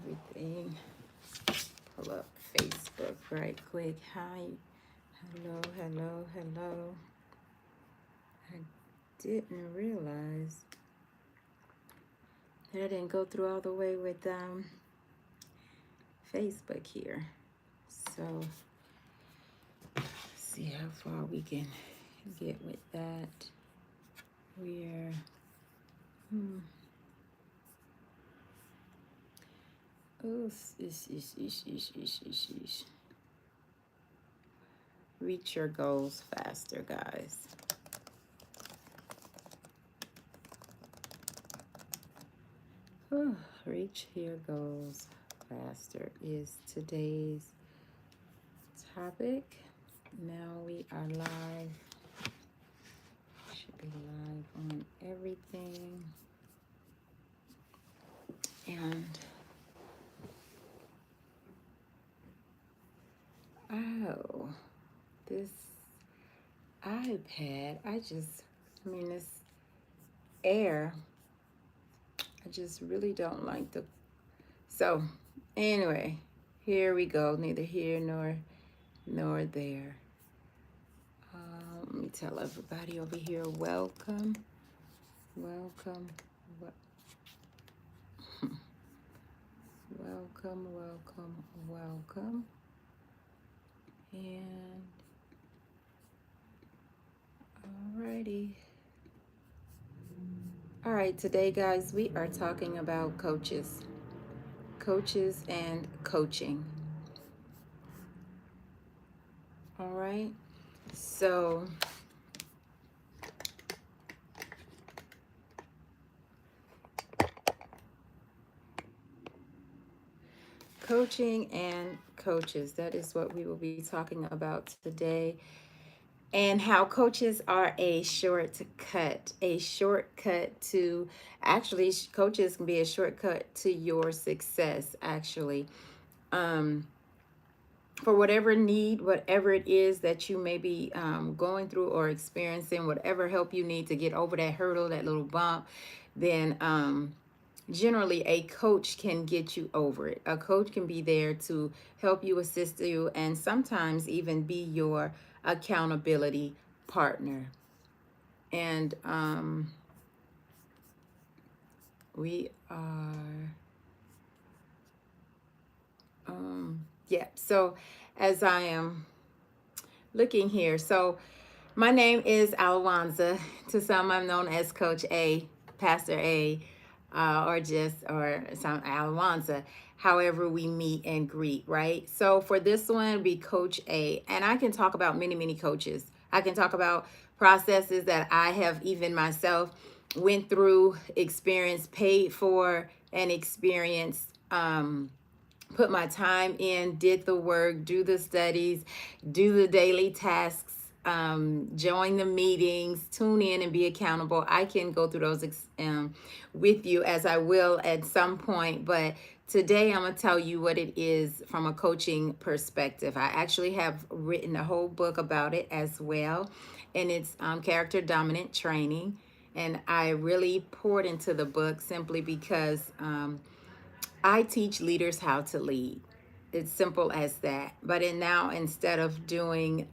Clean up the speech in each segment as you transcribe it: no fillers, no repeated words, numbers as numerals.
everything. Pull up Facebook right quick. Hi. Hello, hello, hello. I didn't realize that I didn't go through all the way with Facebook here. So, see how far we can get with that. We're oh, reach your goals faster, guys. Oh, reach your goals faster is today's topic. Now we are live. Should be live on everything. And oh, this iPad, this Air, I just really don't like the, so anyway, here we go, neither here nor there. Let me tell everybody over here, welcome, welcome, welcome, welcome, welcome. And alrighty. All right, today, guys, we are talking about coaches and coaching. All right, so coaching and coaches, that is what we will be talking about today. And how coaches are a shortcut to, actually, coaches can be a shortcut to your success, actually. For whatever need, whatever it is that you may be going through or experiencing, whatever help you need to get over that hurdle, that little bump, then generally a coach can get you over it. A coach can be there to help you, assist you, and sometimes even be your accountability partner. And we are so as I am looking here, so my name is A Alwonza. To some, I'm known as Coach A, Pastor A, or some A Alwonza, however we meet and greet, right? So for this one, be Coach A. And I can talk about many coaches. I can talk about processes that I have even myself went through, experienced, paid for, and experienced, put my time in, did the work, do the studies, do the daily tasks, join the meetings, tune in and be accountable. I can go through those with you, as I will at some point, but today I'm going to tell you what it is from a coaching perspective. I actually have written a whole book about it as well, and it's character dominant training, and I really poured into the book simply because I teach leaders how to lead. It's simple as that. But now, instead of doing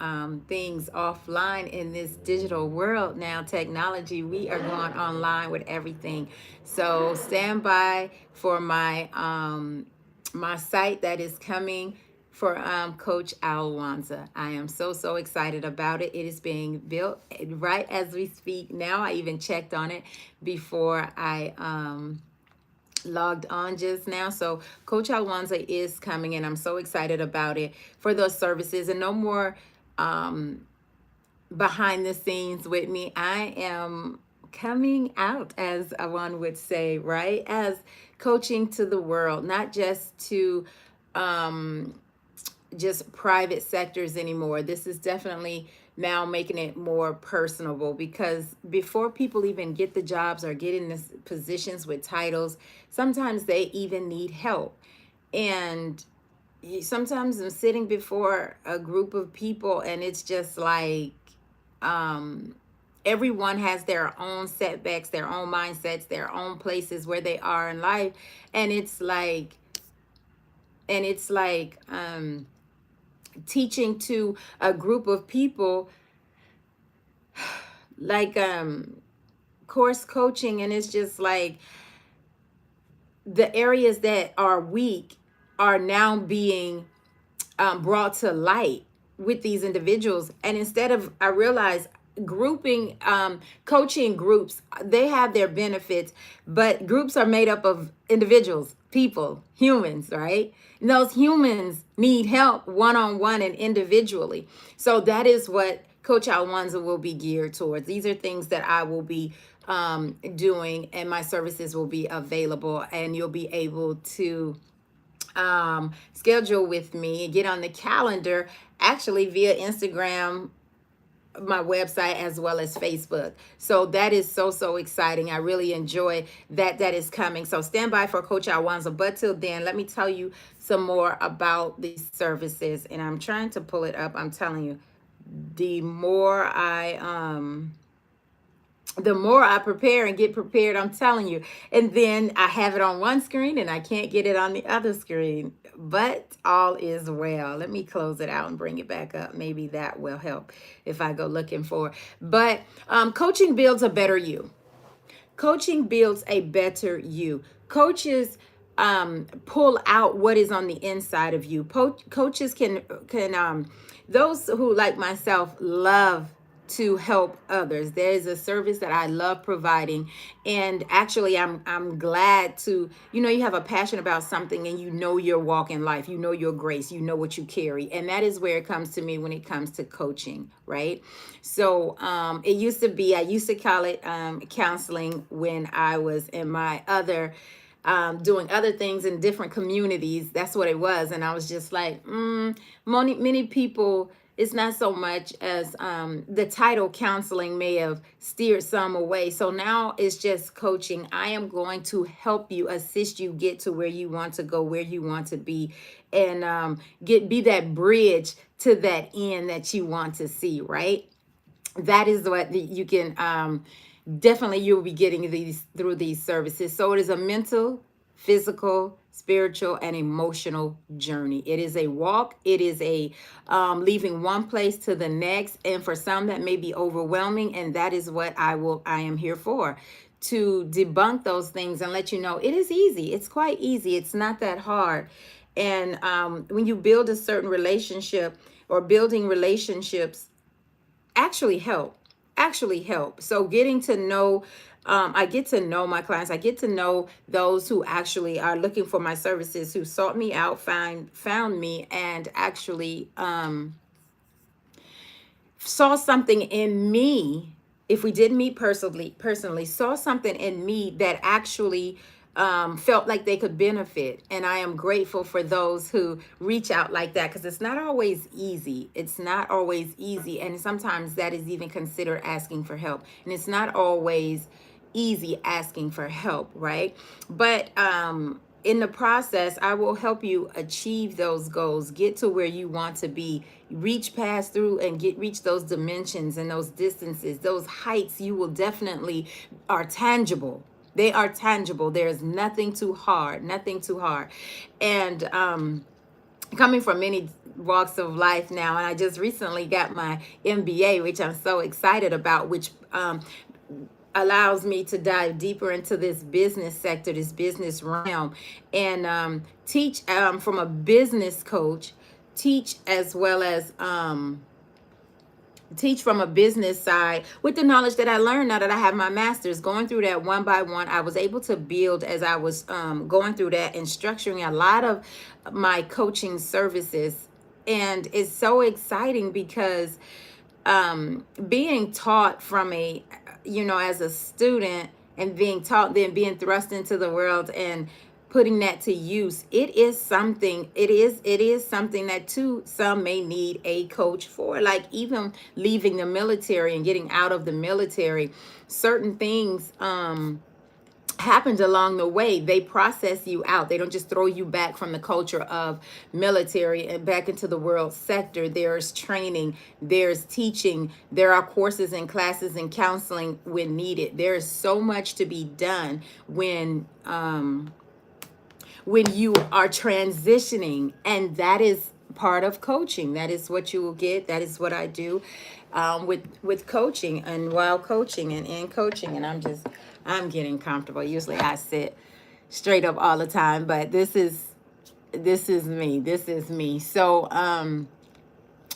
things offline in this digital world, now technology, we are going online with everything. So stand by for my my site that is coming for Coach A Alwonza. I am so excited about it. It is being built right as we speak now. I even checked on it before I logged on just now. So Coach Alwonza is coming, and I'm so excited about it for those services. And no more behind the scenes with me. I am coming out, as one would say, right? As coaching to the world, not just to just private sectors anymore. This is definitely now making it more personable, because before people even get the jobs or get in this positions with titles, sometimes they even need help. And sometimes I'm sitting before a group of people, and it's just like everyone has their own setbacks, their own mindsets, their own places where they are in life. And it's like And it's like teaching to a group of people, like course coaching, and it's just like the areas that are weak are now being brought to light with these individuals. And instead of, I realize, grouping, coaching groups, they have their benefits, but groups are made up of individuals, people, humans, right? And those humans need help one-on-one and individually. So that is what Coach Alwonza will be geared towards. These are things that I will be doing, and my services will be available, and you'll be able to schedule with me, get on the calendar, actually via Instagram, my website, as well as Facebook. So that is so exciting. I really enjoy that is coming. So stand by for Coach Alwonza. But till then, let me tell you some more about these services. And I'm trying to pull it up. I'm telling you, the more I prepare and get prepared, I'm telling you. And then I have it on one screen and I can't get it on the other screen. But all is well. Let me close it out and bring it back up. Maybe that will help if I go looking for. But coaching builds a better you. Coaching builds a better you. Coaches pull out what is on the inside of you. Coaches can those who, like myself, love to help others. There is a service that I love providing, and actually I'm glad to, you have a passion about something, and your walk in life, your grace, what you carry, and that is where it comes to me when it comes to coaching, right? So it used to be, I used to call it counseling when I was in my other doing other things in different communities. That's what it was. And I was just like, many people, it's not so much as the title counseling may have steered some away. So now it's just coaching. I am going to help you, assist you get to where you want to go, where you want to be, and be that bridge to that end that you want to see, right? That is what you can definitely, you'll be getting these through these services. So it is a mental, physical, spiritual, and emotional journey. It is a walk. It is a leaving one place to the next, and for some that may be overwhelming, and that is what I am here for, to debunk those things and let you know it is easy. It's quite easy. It's not that hard. And when you build a certain relationship, or building relationships actually help. So getting to know, I get to know my clients. I get to know those who actually are looking for my services, who sought me out, found me, and actually saw something in me. If we didn't meet personally, saw something in me that actually felt like they could benefit. And I am grateful for those who reach out like that, because it's not always easy. It's not always easy. And sometimes that is even considered asking for help. And it's not always easy asking for help, right? But in the process, I will help you achieve those goals, get to where you want to be, reach past through and reach those dimensions and those distances, those heights. You will definitely are tangible. They are tangible. There's nothing too hard, And coming from many walks of life now, and I just recently got my MBA, which I'm so excited about, which allows me to dive deeper into this business sector, this business realm, and teach from a business coach, teach as well as teach from a business side with the knowledge that I learned now that I have my master's. Going through that one by one, I was able to build, as I was going through that and structuring a lot of my coaching services. And it's so exciting because being taught from as a student, and being taught, then being thrust into the world and putting that to use, it is something that too some may need a coach for. Like even leaving the military and getting out of the military, certain things happened along the way. They process you out. They don't just throw you back from the culture of military and back into the world sector. There's training, there's teaching, there are courses and classes and counseling when needed. There is so much to be done when when you are transitioning. And that is part of coaching. That is what you will get. That is what I do with coaching and while coaching and in coaching. And I'm getting comfortable. Usually I sit straight up all the time, but this is me. This is me. So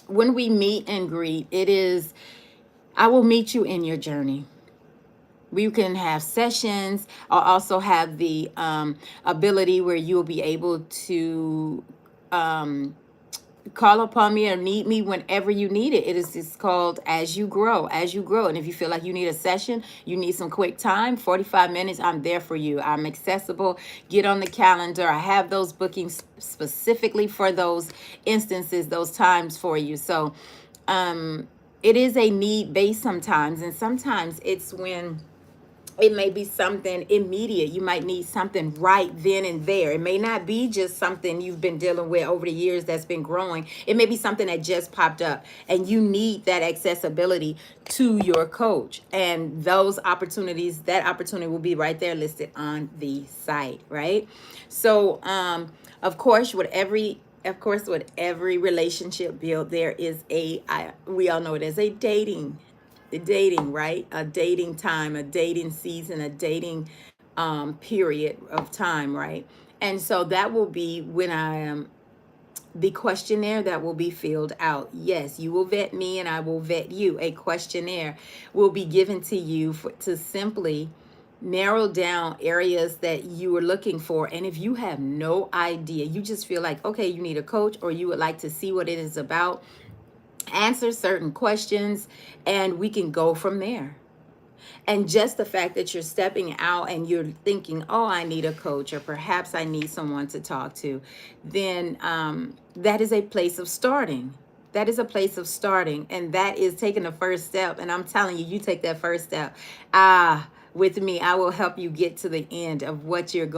when we meet and greet, it is, I will meet you in your journey. We can have sessions. I'll also have the ability where you'll be able to call upon me or need me whenever you need it. It is just called As You Grow, As You Grow. And if you feel like you need a session, you need some quick time, 45 minutes, I'm there for you. I'm accessible. Get on the calendar. I have those bookings specifically for those instances, those times for you. So it is a need based sometimes. And sometimes it's when it may be something immediate. You might need something right then and there. It may not be just something you've been dealing with over the years that's been growing. It may be something that just popped up and you need that accessibility to your coach. And those opportunities, that opportunity will be right there listed on the site, right? So, of course, with every relationship built, there is we all know it as a dating, right? A dating time, a dating season, a dating period of time, right? And so that will be when I am the questionnaire that will be filled out. Yes, you will vet me and I will vet you. A questionnaire will be given to you to simply narrow down areas that you are looking for. And if you have no idea, you just feel like, okay, you need a coach or you would like to see what it is about, answer certain questions, and we can go from there. And just the fact that you're stepping out and you're thinking, oh, I need a coach, or perhaps I need someone to talk to, then that is a place of starting. That is a place of starting. And that is taking the first step. And I'm telling you, you take that first step. With me, I will help you get to the end of what you're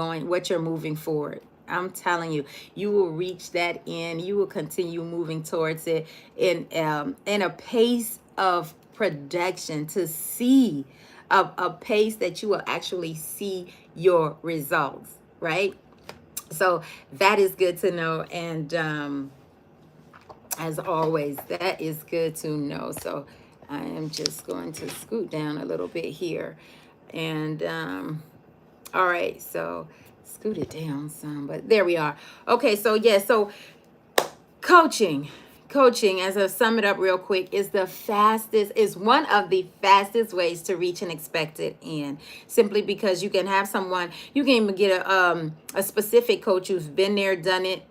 moving forward. I'm telling you, you will reach that end. You will continue moving towards it in a pace of production to see a pace that you will actually see your results, right? So that is good to know. And as always, that is good to know. So I am just going to scoot down a little bit here. And all right, so scoot it down some, but there we are. Okay, so yeah, so coaching, as I sum it up real quick, is one of the fastest ways to reach an expected end. Simply because you can have someone, you can even get a specific coach who's been there, done it.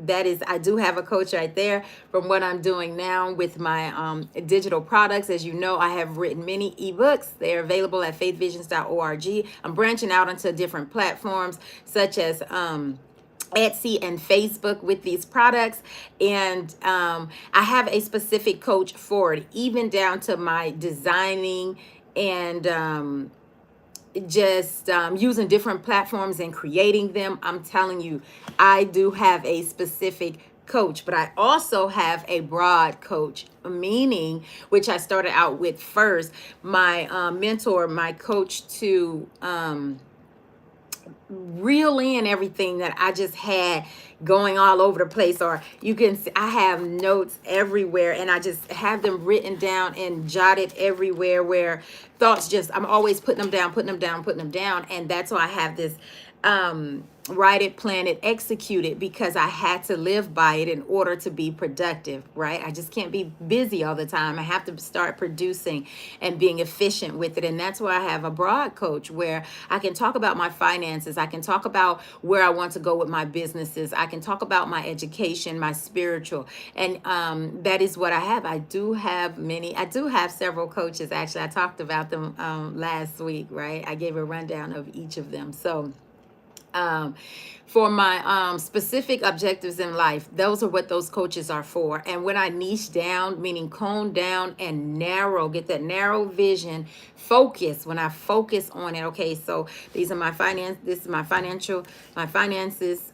That is, I do have a coach right there from what I'm doing now with my digital products. As you know, I have written many eBooks. They're available at faithvisions.org. I'm branching out onto different platforms such as Etsy and Facebook with these products. And I have a specific coach for it, even down to my designing and just using different platforms and creating them. I'm telling you, I do have a specific coach, but I also have a broad coach, meaning, which I started out with first, my mentor, my coach to reel in everything that I just had going all over the place. Or you can see I have notes everywhere and I just have them written down and jotted everywhere, where thoughts just, I'm always putting them down. And that's why I have this write it, plan it, execute it, because I had to live by it in order to be productive, right? I just can't be busy all the time. I have to start producing and being efficient with it. And that's why I have a broad coach, where I can talk about my finances. I can talk about where I want to go with my businesses. I can talk about my education, my spiritual. And that is what I have. I do have several coaches. Actually, I talked about them last week, right? I gave a rundown of each of them. So for my specific objectives in life, those are what those coaches are for. And when I niche down, meaning cone down and narrow, get that narrow vision, focus, when I focus on it, okay, so these are my this is my finances,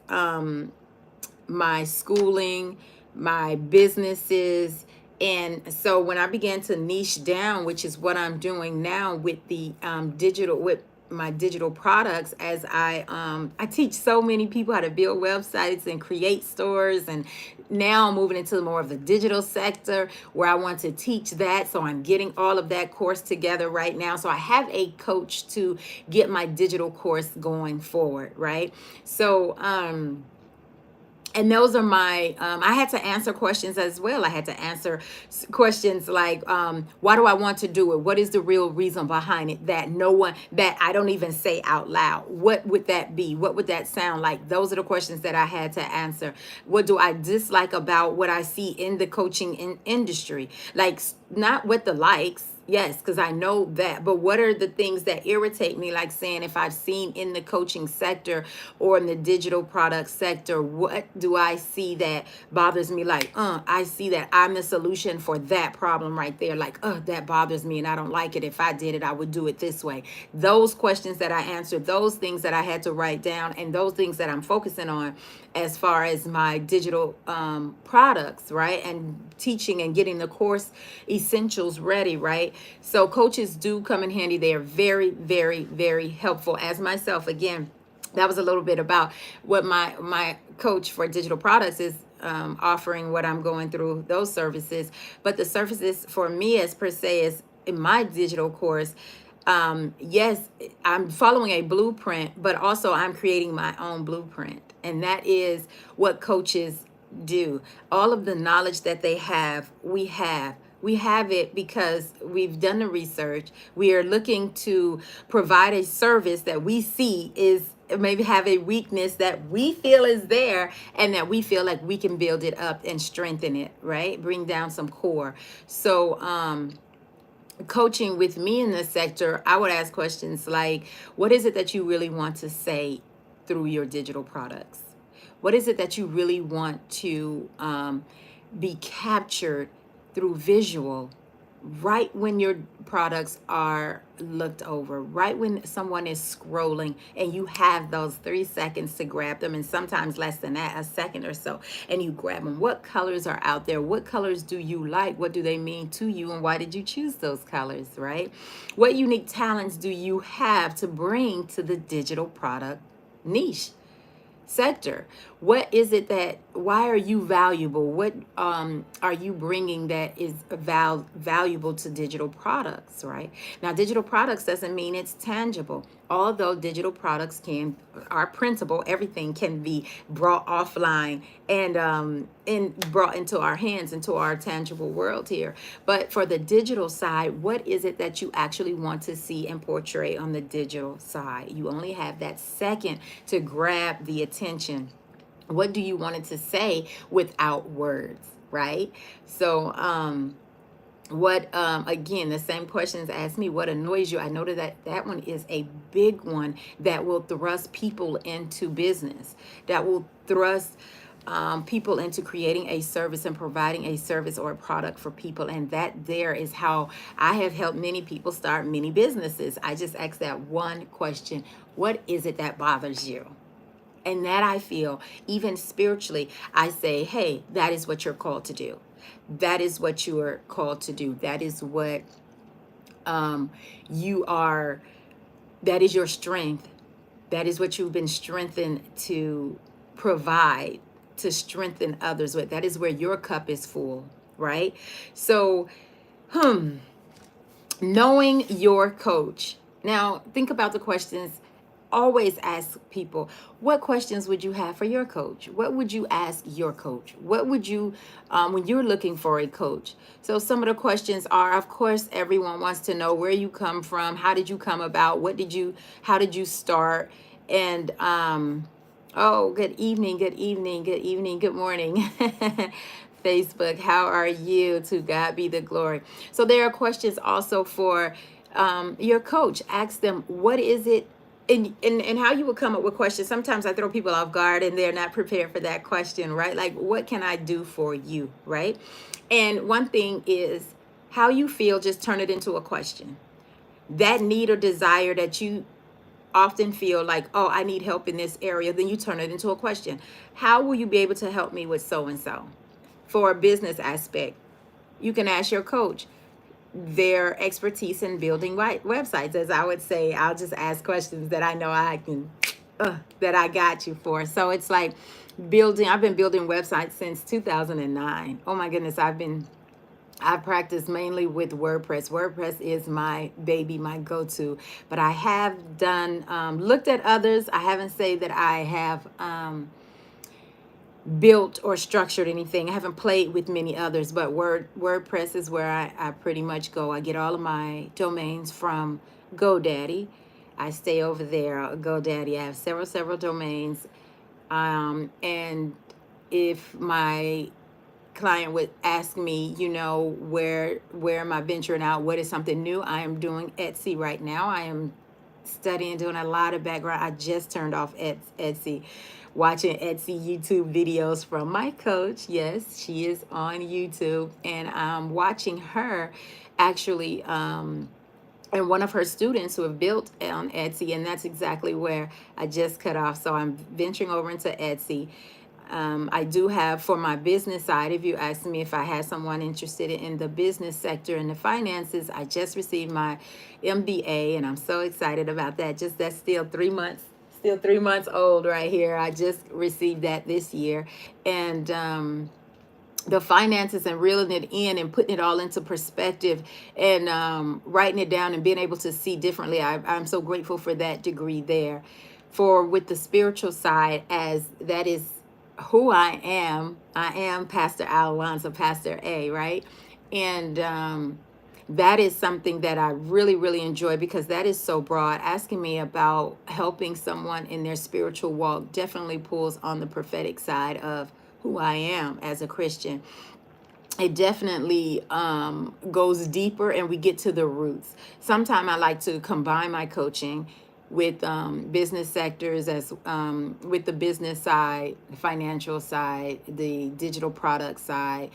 my schooling, my businesses. And so when I began to niche down, which is what I'm doing now with the digital, with my digital products, as I teach so many people how to build websites and create stores, and now I'm moving into more of the digital sector where I want to teach that. So I'm getting all of that course together right now. So I have a coach to get my digital course going forward, right? So and those are my I had to answer questions as well. I had to answer questions like, why do I want to do it? What is the real reason behind it that no one, that I don't even say out loud? What would that be? What would that sound like? Those are the questions that I had to answer. What do I dislike about what I see in the coaching industry? Like, not what the likes, yes, because I know that. But what are the things that irritate me? Like saying, if I've seen in the coaching sector or in the digital product sector, what do I see that bothers me? Like, I see that I'm the solution for that problem right there. Like, that bothers me and I don't like it. If I did it, I would do it this way. Those questions that I answered, those things that I had to write down, and those things that I'm focusing on as far as my digital products, right? And teaching and getting the course essentials ready, right? So coaches do come in handy. They are very, very, very helpful. As myself, again, that was a little bit about what my coach for digital products is offering, what I'm going through, those services. But the services for me, as per se, is in my digital course. Yes, I'm following a blueprint, but also I'm creating my own blueprint. And that is what coaches do. All of the knowledge that they have, we have. We have it because we've done the research. We are looking to provide a service that we see is maybe have a weakness that we feel is there, and that we feel like we can build it up and strengthen it, right? Bring down some core. So, coaching with me in this sector, I would ask questions like, what is it that you really want to say through your digital products? What is it that you really want to be captured through visual, right when your products are looked over, right when someone is scrolling and you have those 3 seconds to grab them, and sometimes less than that, a second or so, and you grab them. What colors are out there? What colors do you like? What do they mean to you, and why did you choose those colors, right? What unique talents do you have to bring to the digital product niche sector? What is it that, why are you valuable? What are you bringing that is valuable to digital products, right? Now, digital products doesn't mean it's tangible. Although digital products are printable, everything can be brought offline and brought into our hands, into our tangible world here. But for the digital side, what is it that you actually want to see and portray on the digital side? You only have that second to grab the attention. What do you want it to say without words, right? So, what again, the same questions asked me, what annoys you? I know that one is a big one that will thrust people into business, that will thrust people into creating a service and providing a service or a product for people. And that there is how I have helped many people start many businesses. I just ask that one question: what is it that bothers you? And that, I feel, even spiritually, I say, hey, that is what you're called to do. That is what you are called to do. That is what you are, that is your strength. That is what you've been strengthened to provide, to strengthen others with. That is where your cup is full, right? So, knowing your coach. Now, think about the questions. Always ask people, what questions would you have for your coach? What would you ask your coach? What would you, when you're looking for a coach? So some of the questions are, of course, everyone wants to know where you come from. How did you come about? How did you start? And, oh, good evening, good evening, good evening, good morning. Facebook, how are you? To God be the glory. So there are questions also for your coach. Ask them, what is it? And how you would come up with questions. Sometimes I throw people off guard and they're not prepared for that question, right? Like, what can I do for you, right? And one thing is how you feel, just turn it into a question. That need or desire that you often feel like, oh, I need help in this area, then you turn it into a question. How will you be able to help me with so and so? For a business aspect, you can ask your coach, their expertise in building websites. As I would say, I'll just ask questions that I know I can, that I got you for. So it's like I've been building websites since 2009. Oh my goodness, I practice mainly with WordPress. WordPress is my baby, my go-to. But I have done, looked at others. I haven't said that I have built or structured anything. I haven't played with many others, but WordPress is where I pretty much go. I get all of my domains from GoDaddy. I stay over there, GoDaddy. I have several domains. And if my client would ask me, where am I venturing out? What is something new? I am doing Etsy right now. I am studying, doing a lot of background. I just turned off Etsy, watching Etsy YouTube videos from my coach. Yes, she is on YouTube, and I'm watching her actually, and one of her students who have built on Etsy, and that's exactly where I just cut off. So I'm venturing over into Etsy. I do have, for my business side, if you ask me if I had someone interested in the business sector and the finances, I just received my MBA, and I'm so excited about that. Just that's still 3 months. Still 3 months old right here. I just received that this year. And the finances and reeling it in and putting it all into perspective and writing it down and being able to see differently. I'm so grateful for that degree there. For with the spiritual side, as that is who I am. I am Pastor A Alwonza, Pastor A, right? And that is something that I really enjoy, because that is so broad. Asking me about helping someone in their spiritual walk definitely pulls on the prophetic side of who I am as a Christian. It definitely goes deeper, and we get to the roots. Sometimes I like to combine my coaching with business sectors, as with the business side, the financial side, the digital product side,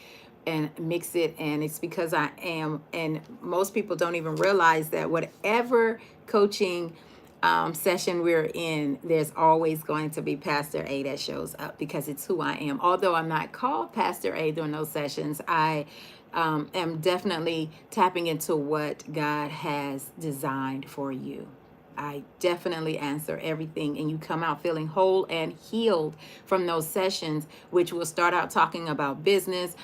and mix it. And it's because I am, and most people don't even realize that whatever coaching session we're in, there's always going to be Pastor A that shows up, because it's who I am. Although I'm not called Pastor A during those sessions, I am definitely tapping into what God has designed for you. I definitely answer everything, and you come out feeling whole and healed from those sessions, which will start out talking about business.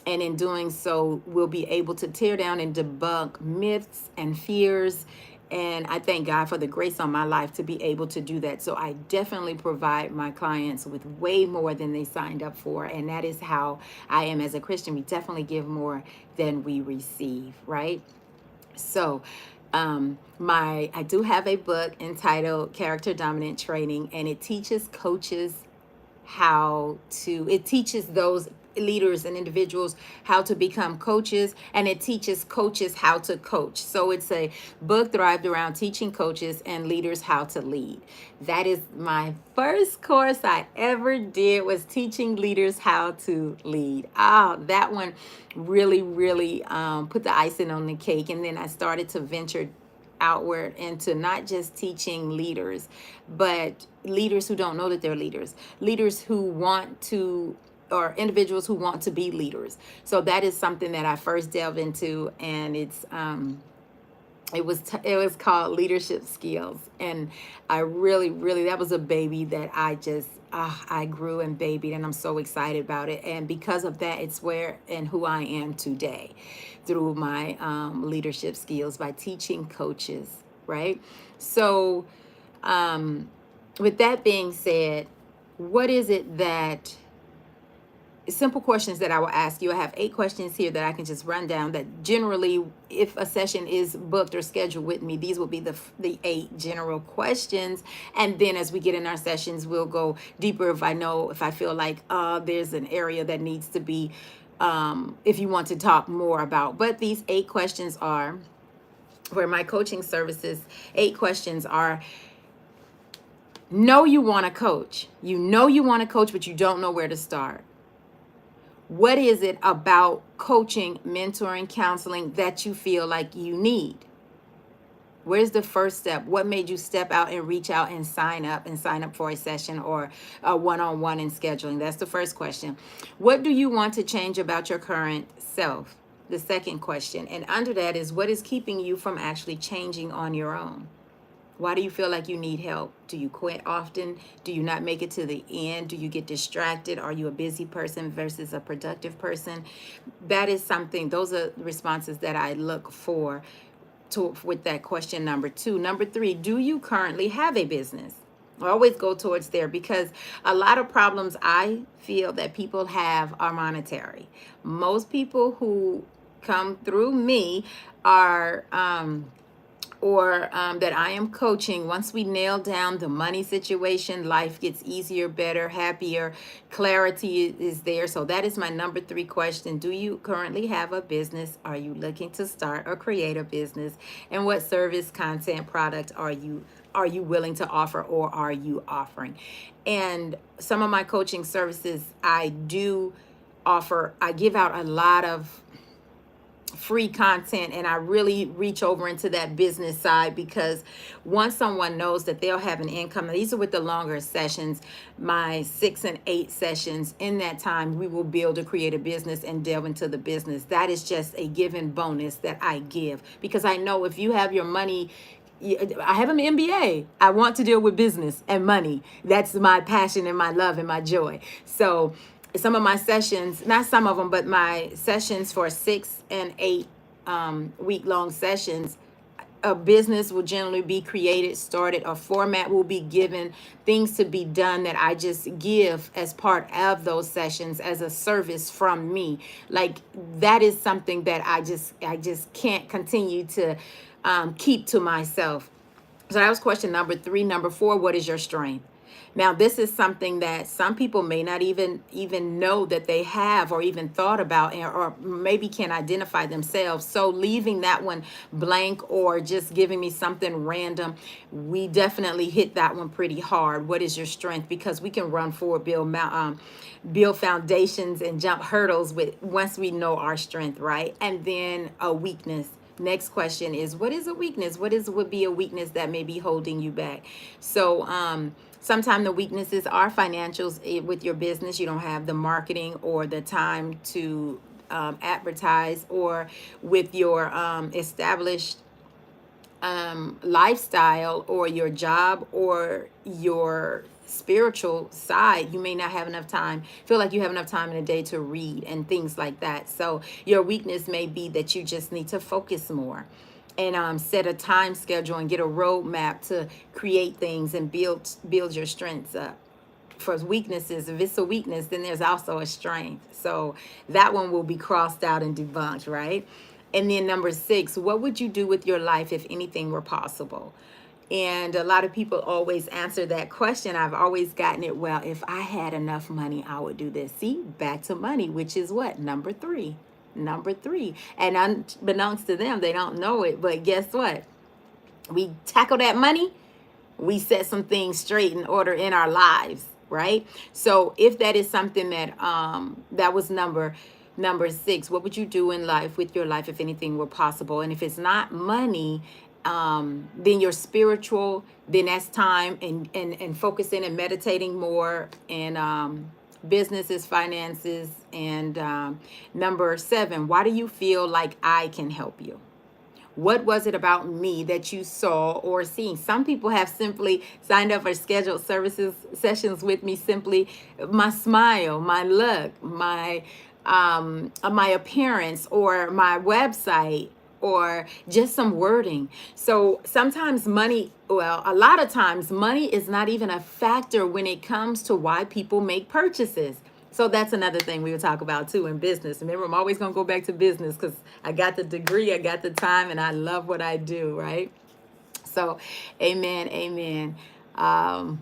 And in doing so, we'll be able to tear down and debunk myths and fears. And I thank God for the grace on my life to be able to do that. So I definitely provide my clients with way more than they signed up for. And that is how I am as a Christian. We definitely give more than we receive, right? So I do have a book entitled Character Dominant Training, and it teaches coaches it teaches those leaders and individuals how to become coaches, and it teaches coaches how to coach. So it's a book derived around teaching coaches and leaders how to lead. That is my first course I ever did, was teaching leaders how to lead. That one really put the icing on the cake. And then I started to venture outward into not just teaching leaders, but leaders who don't know that they're leaders who want to, or individuals who want to be leaders. So that is something that I first delved into, and it was called Leadership Skills. And I really, that was a baby that I grew and babied, and I'm so excited about it. And because of that, it's where and who I am today, through my leadership skills, by teaching coaches, right? So with that being said, what is it that simple questions that I will ask you? I have 8 questions here that I can just run down, that generally, if a session is booked or scheduled with me, these will be the 8 general questions. And then as we get in our sessions, we'll go deeper if I feel like there's an area that needs to be, if you want to talk more about. But these 8 questions are, where my coaching services, 8 questions are: know you want to coach. You know you want to coach, but you don't know where to start. What is it about coaching, mentoring, counseling that you feel like you need? Where's the first step? What made you step out and reach out and sign up for a session or a one-on-one in scheduling? That's the first question. What do you want to change about your current self? the second question. And under that is, what is keeping you from actually changing on your own? Why do you feel like you need help? Do you quit often? Do you not make it to the end? Do you get distracted? Are you a busy person versus a productive person? That is something, those are responses that I look for to with that question number two. Number three, do you currently have a business? I always go towards there because a lot of problems I feel that people have are monetary. Most people who come through me are that I am coaching, once we nail down the money situation, life gets easier, better, happier, clarity is there. So that is my number three question. Do you currently have a business? Are you looking to start or create a business? And what service, content, product are you willing to offer, or are you offering? And some of my coaching services, I do offer, I give out a lot of free content, and I really reach over into that business side, because once someone knows that they'll have an income, these are with the longer sessions, my 6 and 8 sessions. In that time, we will build or create a business and delve into the business. That is just a given bonus that I give, because I know if you have your money, I have an MBA. I want to deal with business and money. That's my passion and my love and my joy. So some of my sessions, not some of them, but my sessions for 6 and 8 week-long sessions, a business will generally be created, started, a format will be given, things to be done that I just give as part of those sessions as a service from me. Like, that is something that I just can't continue to keep to myself. So that was question number three. Number four, what is your strength? Now, this is something that some people may not even know that they have, or even thought about, or maybe can identify themselves. So leaving that one blank, or just giving me something random, we definitely hit that one pretty hard. What is your strength? Because we can run forward, build foundations, and jump hurdles with once we know our strength, right? And then a weakness. Next question is, what is a weakness? Would be a weakness that may be holding you back? So sometimes the weaknesses are financials with your business. You don't have the marketing or the time to advertise, or with your established lifestyle, or your job, or your spiritual side, you may not have enough time, feel like you have enough time in a day to read and things like that. So your weakness may be that you just need to focus more, and set a time schedule and get a roadmap to create things and build your strengths up. For weaknesses, if it's a weakness, then there's also a strength. So that one will be crossed out and debunked, right? And then number 6, what would you do with your life if anything were possible? And a lot of people always answer that question. I've always gotten it, well, if I had enough money, I would do this. See, back to money, which is what? Number 3. Number 3. And unbeknownst to them, they don't know it. But guess what? We tackle that money, we set some things straight in order in our lives, right? So if that is something that that was number 6, what would you do in life with your life if anything were possible? And if it's not money, then your spiritual, then that's time and focusing and meditating more, and businesses, finances. And number 7, why do you feel like I can help you? What was it about me that you saw or seen? Some people have simply signed up for scheduled services sessions with me, simply my smile, my look, my appearance, or my website, or just some wording. So sometimes money, well, a lot of times money is not even a factor when it comes to why people make purchases. So that's another thing we would talk about too in business. Remember, I'm always going to go back to business because I got the degree, I got the time, and I love what I do, right? So, amen, amen. Hello.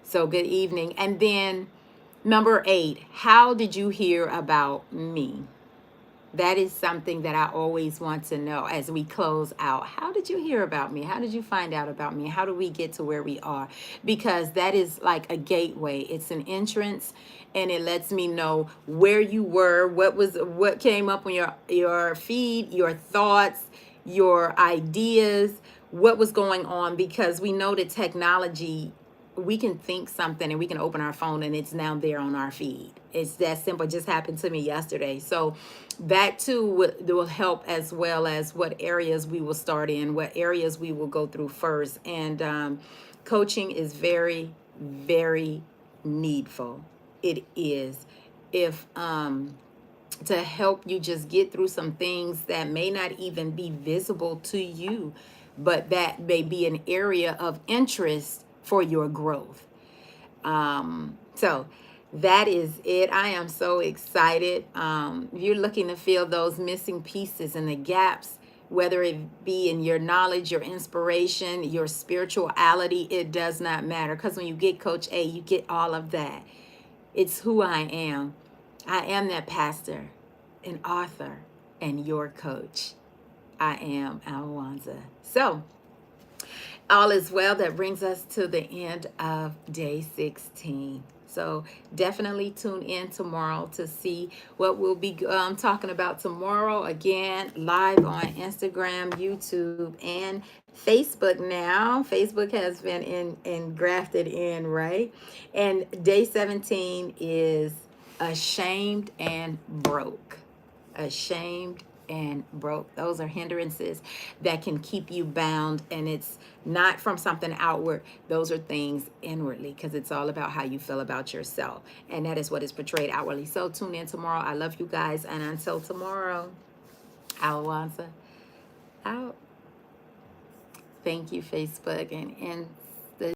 So good evening. And then number 8, how did you hear about me? That is something that I always want to know as we close out. How did you hear about me? How did you find out about me? How do we get to where we are? Because that is like a gateway. It's an entrance, and it lets me know where you were, what came up on your feed, your thoughts, your ideas, what was going on, because we know that technology we can think something and we can open our phone and it's now there on our feed. It's that simple. It just happened to me yesterday. So that too will help, as well as what areas we will start in, what areas we will go through first. And coaching is very, very needful. It is. If to help you just get through some things that may not even be visible to you, but that may be an area of interest for your growth. So that is it. I am so excited. You're looking to fill those missing pieces and the gaps, whether it be in your knowledge, your inspiration, your spirituality, it does not matter. Because when you get Coach A, you get all of that. It's who I am. I am that pastor, an author, and your coach. I am A Alwonza. So, all is well. That brings us to the end of day 16. So definitely tune in tomorrow to see what we'll be talking about tomorrow. Again, live on Instagram, YouTube, and Facebook now. Facebook has been grafted in, right? And day 17 is ashamed and broke. Ashamed and broke. Those are hindrances that can keep you bound, and it's not from something outward. Those are things inwardly, because it's all about how you feel about yourself, and that is what is portrayed outwardly. So tune in tomorrow. I love you guys, and until tomorrow, Alwonza out. Thank you, Facebook and